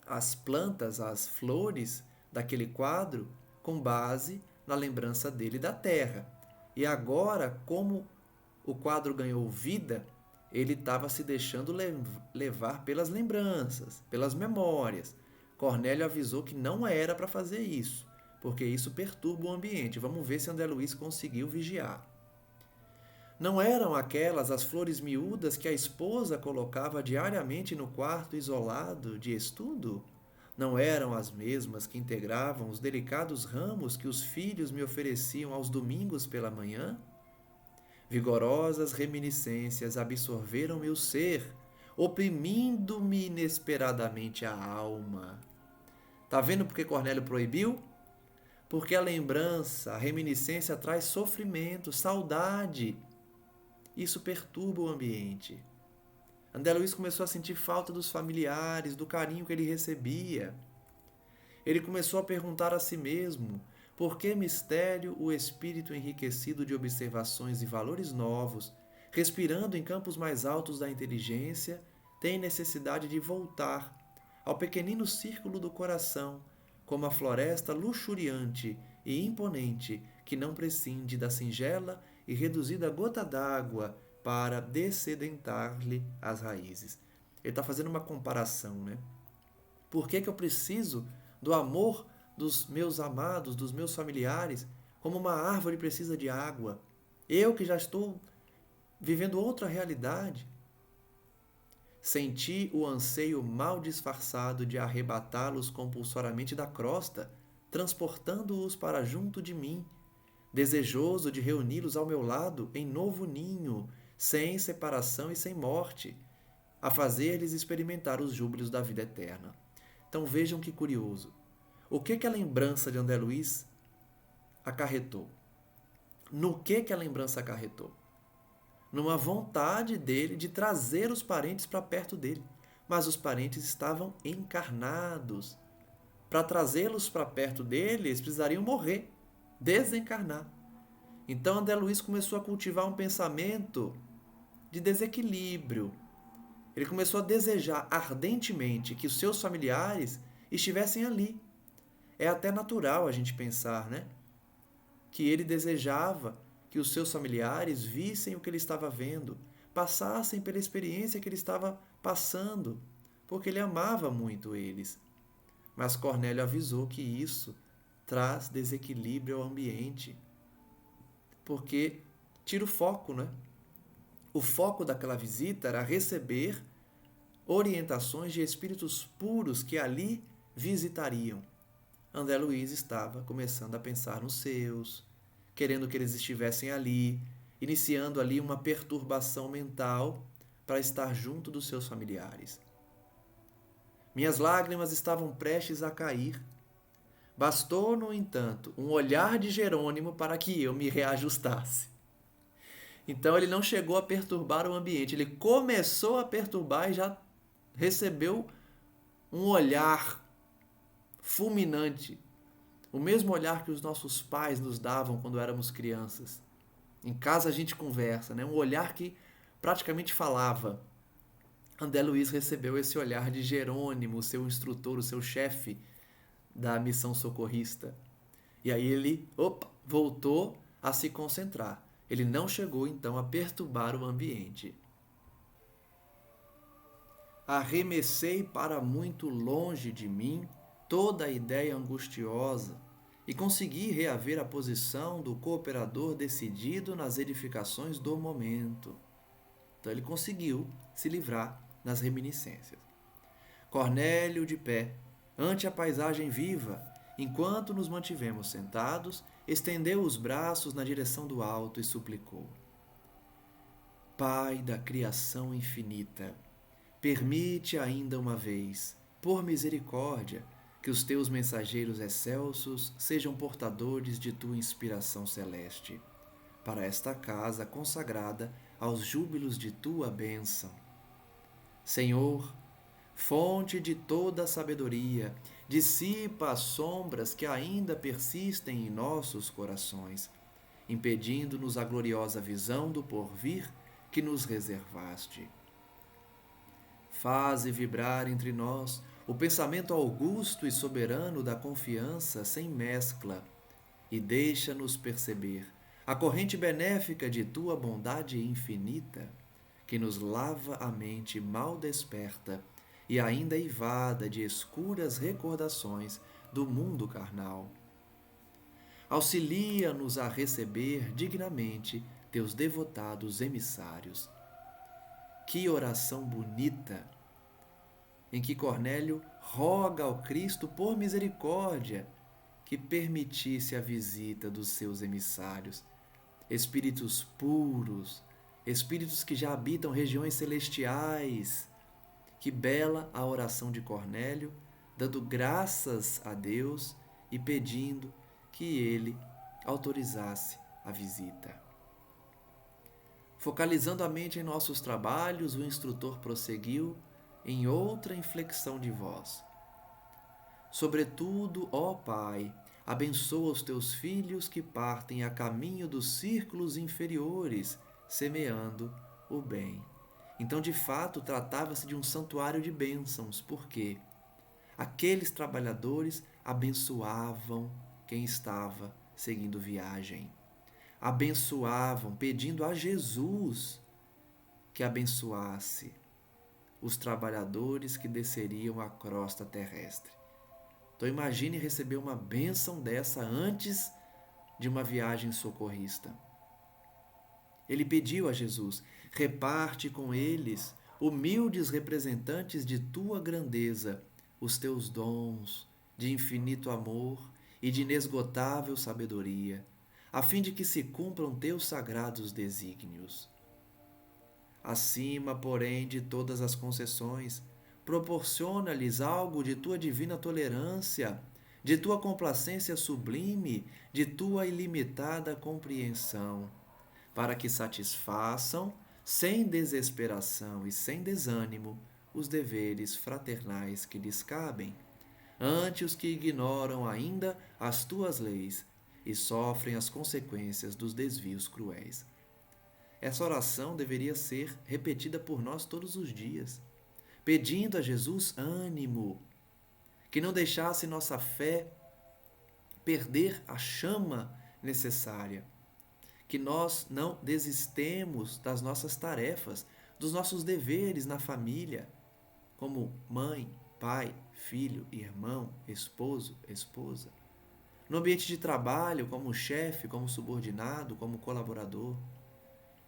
as plantas, as flores daquele quadro com base na lembrança dele da terra. E agora, como o quadro ganhou vida, ele estava se deixando levar pelas lembranças, pelas memórias. Cornélio avisou que não era para fazer isso, porque isso perturba o ambiente. Vamos ver se André Luiz conseguiu vigiar. Não eram aquelas as flores miúdas que a esposa colocava diariamente no quarto isolado de estudo? Não eram as mesmas que integravam os delicados ramos que os filhos me ofereciam aos domingos pela manhã? Vigorosas reminiscências absorveram meu ser, oprimindo-me inesperadamente a alma. Tá vendo por que Cornélio proibiu? Porque a lembrança, a reminiscência traz sofrimento, saudade. Isso perturba o ambiente. André Luiz começou a sentir falta dos familiares, do carinho que ele recebia. Ele começou a perguntar a si mesmo: por que mistério o espírito enriquecido de observações e valores novos, respirando em campos mais altos da inteligência, tem necessidade de voltar ao pequenino círculo do coração, como a floresta luxuriante e imponente que não prescinde da singela e reduzida gota d'água para dessedentar-lhe as raízes. Ele está fazendo uma comparação, né? Por que eu preciso do amor dos meus amados, dos meus familiares, como uma árvore precisa de água? Eu que já estou vivendo outra realidade. Senti o anseio mal disfarçado de arrebatá-los compulsoriamente da crosta, transportando-os para junto de mim, desejoso de reuni-los ao meu lado em novo ninho, sem separação e sem morte, a fazer-lhes experimentar os júbilos da vida eterna. Então vejam que curioso. O que a lembrança de André Luiz acarretou? No que a lembrança acarretou? Numa vontade dele de trazer os parentes para perto dele. mas os parentes estavam encarnados. Para trazê-los para perto dele, eles precisariam morrer, desencarnar. Então André Luiz começou a cultivar um pensamento de desequilíbrio. Ele começou a desejar ardentemente que os seus familiares estivessem ali. É até natural a gente pensar, né? Que ele desejava que os seus familiares vissem o que ele estava vendo, passassem pela experiência que ele estava passando, porque ele amava muito eles. Mas Cornélio avisou que isso traz desequilíbrio ao ambiente, porque tira o foco, né? O foco daquela visita era receber orientações de espíritos puros que ali visitariam. André Luiz estava começando a pensar nos seus, querendo que eles estivessem ali, iniciando ali uma perturbação mental para estar junto dos seus familiares. Minhas lágrimas estavam prestes a cair. Bastou, no entanto, um olhar de Jerônimo para que eu me reajustasse. Então ele não chegou a perturbar o ambiente, ele começou a perturbar e já recebeu um olhar fulminante, o mesmo olhar que os nossos pais nos davam quando éramos crianças. Em casa a gente conversa, né? Um olhar que praticamente falava. André Luiz recebeu esse olhar de Jerônimo, o seu instrutor, o seu chefe da missão socorrista. E aí ele, voltou a se concentrar. Ele não chegou então a perturbar o ambiente. Arremessei para muito longe de mim toda a ideia angustiosa e consegui reaver a posição do cooperador decidido nas edificações do momento. Então ele conseguiu se livrar das reminiscências. Cornélio de pé, ante a paisagem viva, enquanto nos mantivemos sentados, estendeu os braços na direção do alto e suplicou: Pai da criação infinita, permite ainda uma vez, por misericórdia, que os teus mensageiros excelsos sejam portadores de tua inspiração celeste, para esta casa consagrada aos júbilos de tua bênção. Senhor, fonte de toda a sabedoria, dissipa as sombras que ainda persistem em nossos corações, impedindo-nos a gloriosa visão do porvir que nos reservaste. Faze vibrar entre nós o pensamento augusto e soberano da confiança sem mescla e deixa-nos perceber a corrente benéfica de tua bondade infinita, que nos lava a mente mal desperta e ainda eivada de escuras recordações do mundo carnal. Auxilia-nos a receber dignamente teus devotados emissários. Que oração bonita! Em que Cornélio roga ao Cristo por misericórdia que permitisse a visita dos seus emissários, espíritos puros, espíritos que já habitam regiões celestiais. Que bela a oração de Cornélio, dando graças a Deus e pedindo que ele autorizasse a visita. Focalizando a mente em nossos trabalhos, o instrutor prosseguiu em outra inflexão de voz. Sobretudo, ó Pai, abençoa os teus filhos que partem a caminho dos círculos inferiores, semeando o bem. Então, de fato, tratava-se de um santuário de bênçãos, porque aqueles trabalhadores abençoavam quem estava seguindo viagem. Abençoavam, pedindo a Jesus que abençoasse os trabalhadores que desceriam a crosta terrestre. Então imagine receber uma bênção dessa antes de uma viagem socorrista. Ele pediu a Jesus: reparte com eles, humildes representantes de tua grandeza, os teus dons de infinito amor e de inesgotável sabedoria, a fim de que se cumpram teus sagrados desígnios. Acima, porém, de todas as concessões, proporciona-lhes algo de tua divina tolerância, de tua complacência sublime, de tua ilimitada compreensão, para que satisfaçam, sem desesperação e sem desânimo, os deveres fraternais que lhes cabem, ante os que ignoram ainda as tuas leis e sofrem as consequências dos desvios cruéis. Essa oração deveria ser repetida por nós todos os dias, pedindo a Jesus ânimo, que não deixasse nossa fé perder a chama necessária, que nós não desistemos das nossas tarefas, dos nossos deveres na família, como mãe, pai, filho, irmão, esposo, esposa. No ambiente de trabalho, como chefe, como subordinado, como colaborador.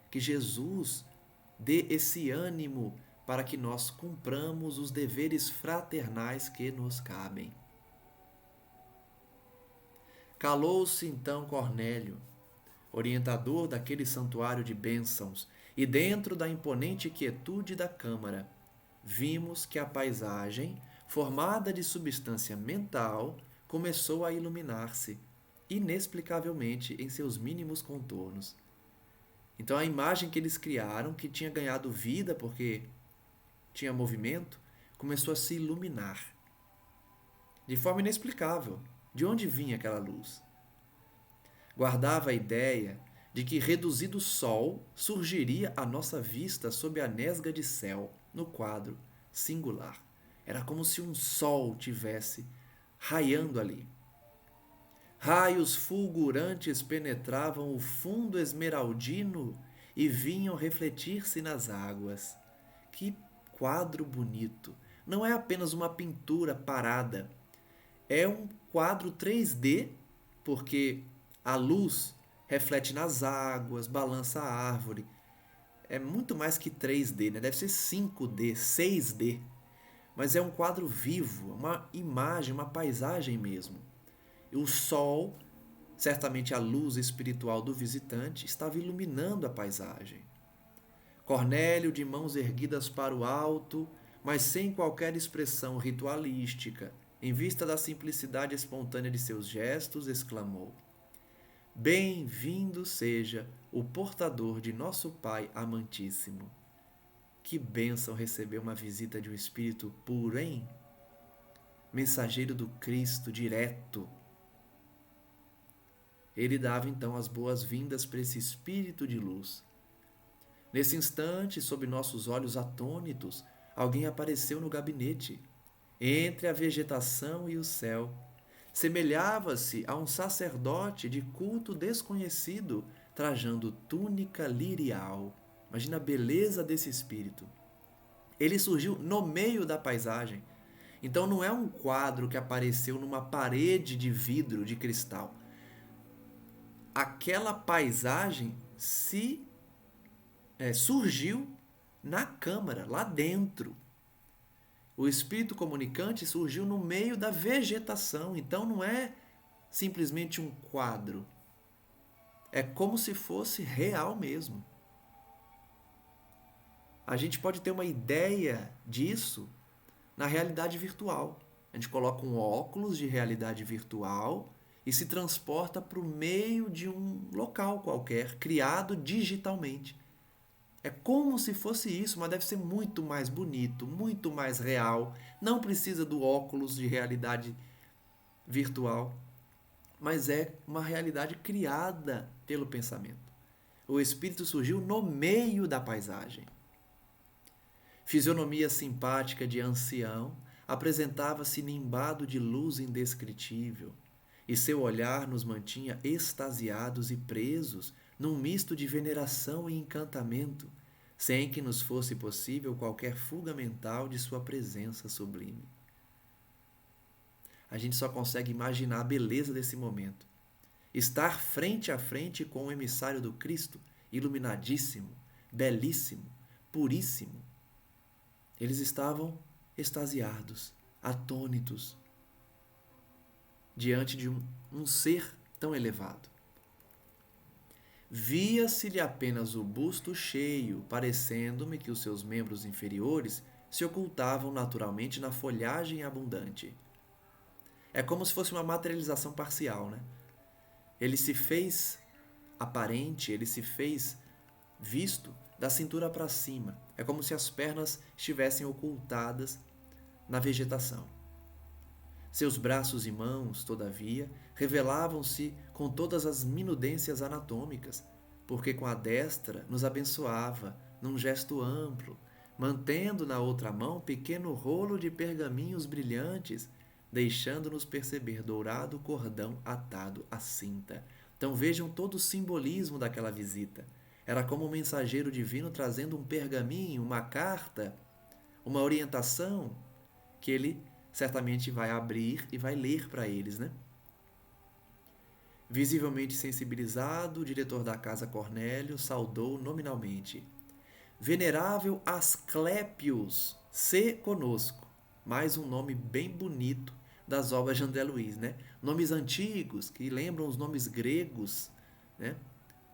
Que Jesus dê esse ânimo para que nós cumpramos os deveres fraternais que nos cabem. Calou-se então Cornélio, orientador daquele santuário de bênçãos, e dentro da imponente quietude da câmara, vimos que a paisagem, formada de substância mental, começou a iluminar-se, inexplicavelmente em seus mínimos contornos. Então a imagem que eles criaram, que tinha ganhado vida porque tinha movimento, começou a se iluminar. De forma inexplicável. De onde vinha aquela luz? Guardava a ideia de que, reduzido o sol, surgiria à nossa vista sob a nesga de céu, no quadro singular. Era como se um sol tivesse raiando ali. Raios fulgurantes penetravam o fundo esmeraldino e vinham refletir-se nas águas. Que quadro bonito! Não é apenas uma pintura parada, é um quadro 3D, porque a luz reflete nas águas, balança a árvore. É muito mais que 3D, né? Deve ser 5D, 6D. Mas é um quadro vivo, uma imagem, uma paisagem mesmo. E o sol, certamente a luz espiritual do visitante, estava iluminando a paisagem. Cornélio, de mãos erguidas para o alto, mas sem qualquer expressão ritualística, em vista da simplicidade espontânea de seus gestos, exclamou: Bem-vindo seja o portador de nosso Pai amantíssimo. Que bênção receber uma visita de um espírito puro, hein? Mensageiro do Cristo direto. Ele dava então as boas-vindas para esse espírito de luz. Nesse instante, sob nossos olhos atônitos, alguém apareceu no gabinete, entre a vegetação e o céu. Semelhava-se a um sacerdote de culto desconhecido, trajando túnica lirial. Imagina a beleza desse espírito. Ele surgiu no meio da paisagem. Então não é um quadro que apareceu numa parede de vidro, de cristal. Aquela paisagem surgiu na câmara, lá dentro. O espírito comunicante surgiu no meio da vegetação, então não é simplesmente um quadro. É como se fosse real mesmo. A gente pode ter uma ideia disso na realidade virtual. A gente coloca um óculos de realidade virtual e se transporta para o meio de um local qualquer, criado digitalmente. É como se fosse isso, mas deve ser muito mais bonito, muito mais real. Não precisa do óculos de realidade virtual, mas é uma realidade criada pelo pensamento. O espírito surgiu no meio da paisagem. Fisionomia simpática de ancião, apresentava-se nimbado de luz indescritível, e seu olhar nos mantinha extasiados e presos num misto de veneração e encantamento, sem que nos fosse possível qualquer fuga mental de sua presença sublime. A gente só consegue imaginar a beleza desse momento. Estar frente a frente com o emissário do Cristo, iluminadíssimo, belíssimo, puríssimo. Eles estavam extasiados, atônitos, diante de um ser tão elevado. Via-se-lhe apenas o busto cheio, parecendo-me que os seus membros inferiores se ocultavam naturalmente na folhagem abundante. É como se fosse uma materialização parcial, né? Ele se fez aparente, ele se fez visto da cintura para cima. É como se as pernas estivessem ocultadas na vegetação. Seus braços e mãos, todavia, revelavam-se com todas as minudências anatômicas, porque com a destra nos abençoava, num gesto amplo, mantendo na outra mão pequeno rolo de pergaminhos brilhantes, deixando-nos perceber dourado cordão atado à cinta. Então vejam todo o simbolismo daquela visita. Era como um mensageiro divino trazendo um pergaminho, uma carta, uma orientação que ele certamente vai abrir e vai ler para eles, né? Visivelmente sensibilizado, o diretor da casa Cornélio saudou nominalmente: Venerável Asclépios, se conosco. Mais um nome bem bonito das obras de André Luiz, né? Nomes antigos que lembram os nomes gregos, né?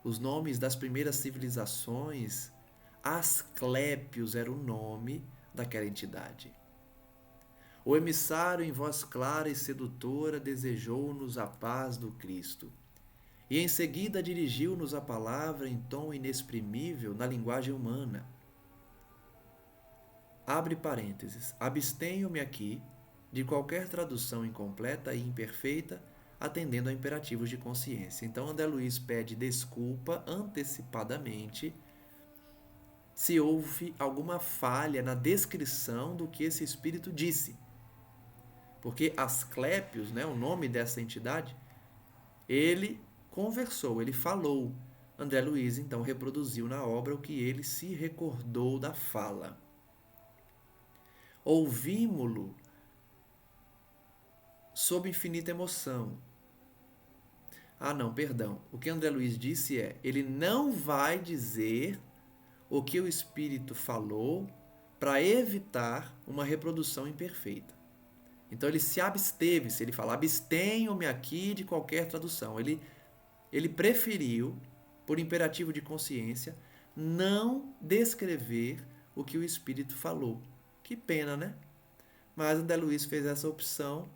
Os nomes das primeiras civilizações. Asclépios era o nome daquela entidade. O emissário, em voz clara e sedutora, desejou-nos a paz do Cristo. E em seguida dirigiu-nos a palavra em tom inexprimível na linguagem humana. Abre parênteses. Abstenho-me aqui de qualquer tradução incompleta e imperfeita, atendendo a imperativos de consciência. Então, André Luiz pede desculpa antecipadamente se houve alguma falha na descrição do que esse espírito disse. Porque Asclépios, né, o nome dessa entidade, ele conversou, ele falou. André Luiz, então, reproduziu na obra o que ele se recordou da fala. Ouvimo-lo sob infinita emoção. Não, perdão. O que André Luiz disse é, ele não vai dizer o que o Espírito falou para evitar uma reprodução imperfeita. Então ele se absteve, se ele fala, abstenho-me aqui de qualquer tradução. Ele preferiu, por imperativo de consciência, não descrever o que o Espírito falou. Que pena, né? Mas André Luiz fez essa opção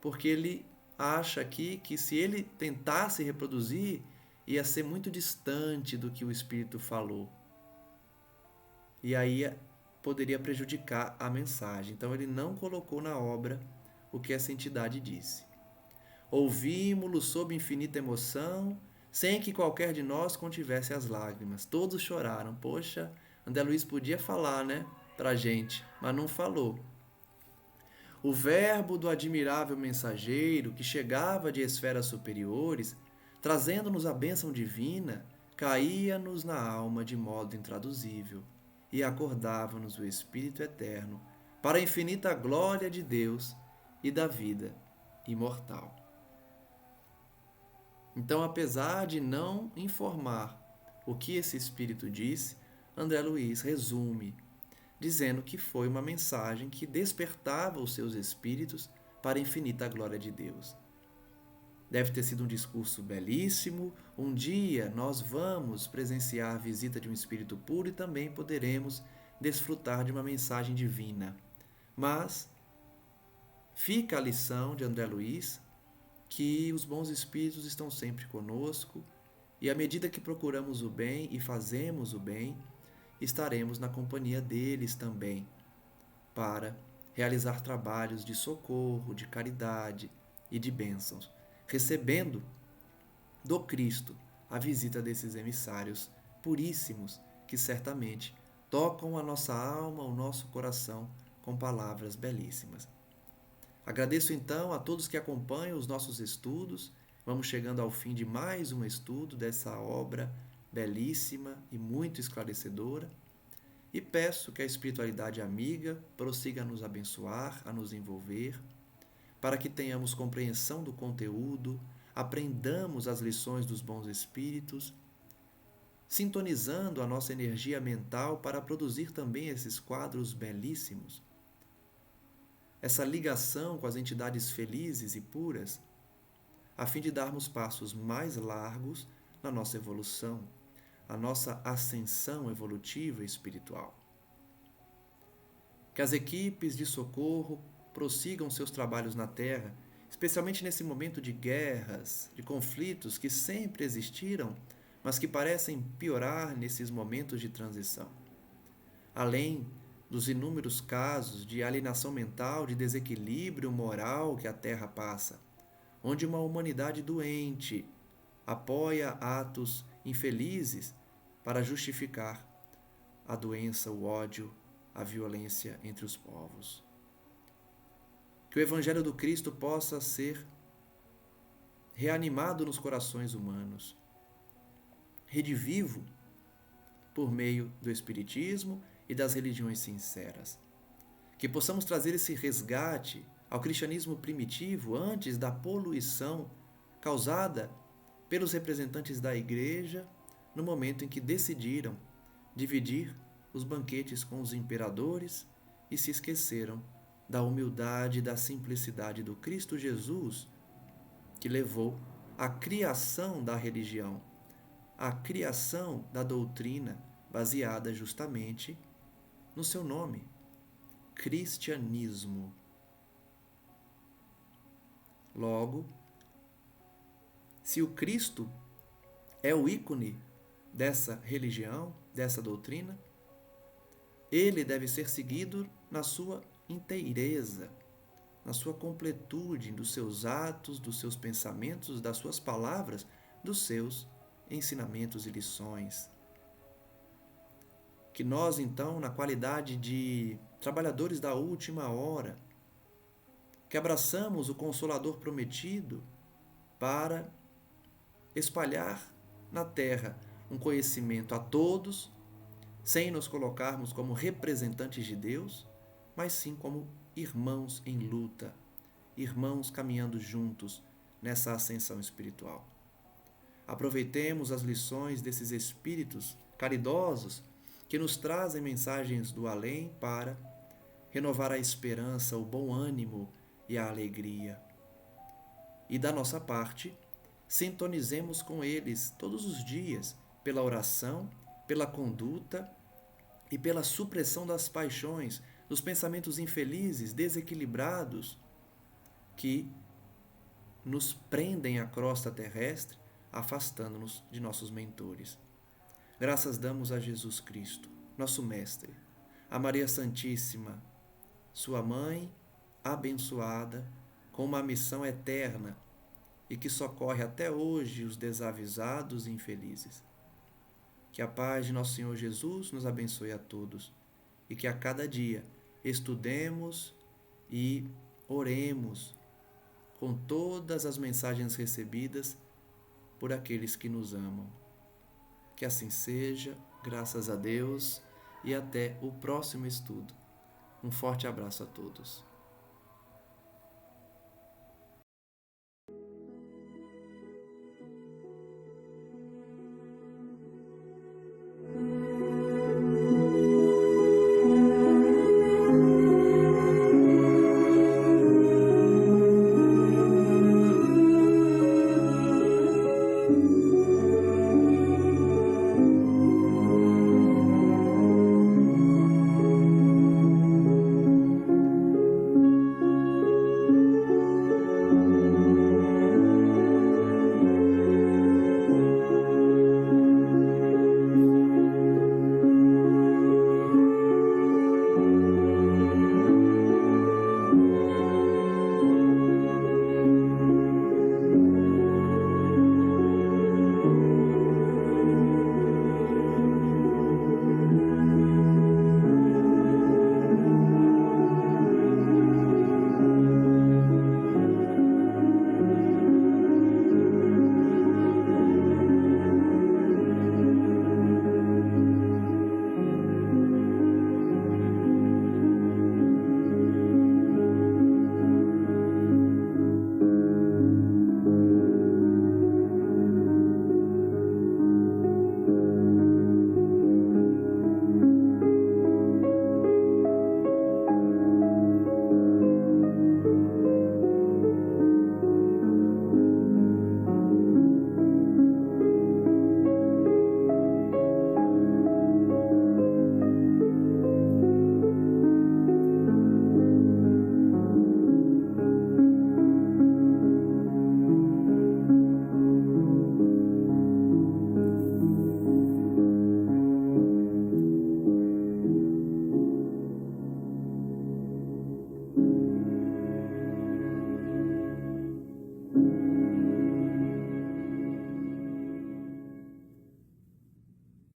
porque ele acha aqui que se ele tentasse reproduzir, ia ser muito distante do que o Espírito falou. E aí poderia prejudicar a mensagem. Então ele não colocou na obra o que essa entidade disse. Ouvimo-lo sob infinita emoção, sem que qualquer de nós contivesse as lágrimas. Todos choraram. Poxa, André Luiz podia falar, né, pra gente, mas não falou. O verbo do admirável mensageiro, que chegava de esferas superiores, trazendo-nos a bênção divina, caía-nos na alma de modo intraduzível e acordava-nos o Espírito Eterno para a infinita glória de Deus e da vida imortal. Então, apesar de não informar o que esse Espírito disse, André Luiz resume, dizendo que foi uma mensagem que despertava os seus espíritos para a infinita glória de Deus. Deve ter sido um discurso belíssimo. Um dia nós vamos presenciar a visita de um espírito puro e também poderemos desfrutar de uma mensagem divina. Mas fica a lição de André Luiz que os bons espíritos estão sempre conosco e à medida que procuramos o bem e fazemos o bem, estaremos na companhia deles também para realizar trabalhos de socorro, de caridade e de bênçãos, recebendo do Cristo a visita desses emissários puríssimos que certamente tocam a nossa alma, o nosso coração com palavras belíssimas. Agradeço então a todos que acompanham os nossos estudos. Vamos chegando ao fim de mais um estudo dessa obra belíssima e muito esclarecedora. E peço que a espiritualidade amiga prossiga a nos abençoar, a nos envolver, para que tenhamos compreensão do conteúdo, aprendamos as lições dos bons espíritos, sintonizando a nossa energia mental para produzir também esses quadros belíssimos. Essa ligação com as entidades felizes e puras, a fim de darmos passos mais largos na nossa evolução, a nossa ascensão evolutiva e espiritual. Que as equipes de socorro prossigam seus trabalhos na Terra, especialmente nesse momento de guerras, de conflitos que sempre existiram, mas que parecem piorar nesses momentos de transição. além dos inúmeros casos de alienação mental, de desequilíbrio moral que a Terra passa, onde uma humanidade doente apoia atos infelizes para justificar a doença, o ódio, a violência entre os povos. Que o Evangelho do Cristo possa ser reanimado nos corações humanos, redivivo por meio do Espiritismo e das religiões sinceras. Que possamos trazer esse resgate ao cristianismo primitivo antes da poluição causada pelos representantes da Igreja no momento em que decidiram dividir os banquetes com os imperadores e se esqueceram da humildade e da simplicidade do Cristo Jesus, que levou à criação da religião, à criação da doutrina baseada justamente no seu nome, cristianismo. Logo, se o Cristo é o ícone dessa religião, dessa doutrina, ele deve ser seguido na sua inteireza, na sua completude, dos seus atos, dos seus pensamentos, das suas palavras, dos seus ensinamentos e lições. Que nós, então, na qualidade de trabalhadores da última hora, que abraçamos o Consolador prometido para espalhar na terra um conhecimento a todos, sem nos colocarmos como representantes de Deus, mas sim como irmãos em luta, irmãos caminhando juntos nessa ascensão espiritual. Aproveitemos as lições desses espíritos caridosos que nos trazem mensagens do além para renovar a esperança, o bom ânimo e a alegria. E da nossa parte, sintonizemos com eles todos os dias pela oração, pela conduta e pela supressão das paixões, dos pensamentos infelizes, desequilibrados, que nos prendem à crosta terrestre, afastando-nos de nossos mentores. Graças damos a Jesus Cristo, nosso Mestre, a Maria Santíssima, sua Mãe abençoada, com uma missão eterna e que socorre até hoje os desavisados e infelizes. Que a paz de nosso Senhor Jesus nos abençoe a todos e que a cada dia estudemos e oremos com todas as mensagens recebidas por aqueles que nos amam. Que assim seja, graças a Deus, e até o próximo estudo. Um forte abraço a todos.